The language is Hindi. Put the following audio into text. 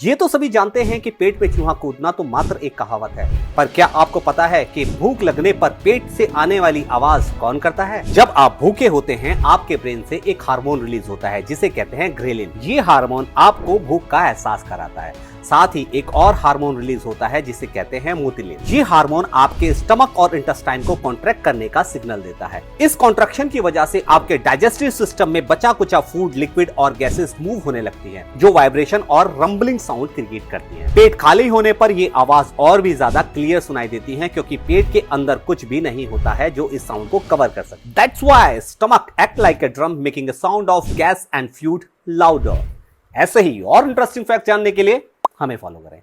ये तो सभी जानते हैं कि पेट पे चूहा कूदना तो मात्र एक कहावत है, पर क्या आपको पता है कि भूख लगने पर पेट से आने वाली आवाज कौन करता है? जब आप भूखे होते हैं आपके ब्रेन से एक हार्मोन रिलीज होता है जिसे कहते हैं ग्रेलिन। ये हार्मोन आपको भूख का एहसास कराता है। साथ ही एक और हार्मोन रिलीज होता है जिसे कहते हैं मोटिलिन। ये हार्मोन आपके स्टमक और इंटेस्टाइन को कॉन्ट्रैक्ट करने का सिग्नल देता है। इस कॉन्ट्रैक्शन की वजह से आपके डाइजेस्टिव सिस्टम में बचा कुचा फूड, लिक्विड और गैसेस मूव होने लगती हैं, जो वाइब्रेशन और रंबलिंग साउंड क्रिएट करती हैं। पेट खाली होने पर ये आवाज और भी ज्यादा क्लियर सुनाई देती है, क्योंकि पेट के अंदर कुछ भी नहीं होता है जो इस साउंड को कवर कर सके। That's why stomach act like a drum making a sound of gas and fluid louder. ऐसे ही और इंटरेस्टिंग फैक्ट जानने के लिए हमें फॉलो करें।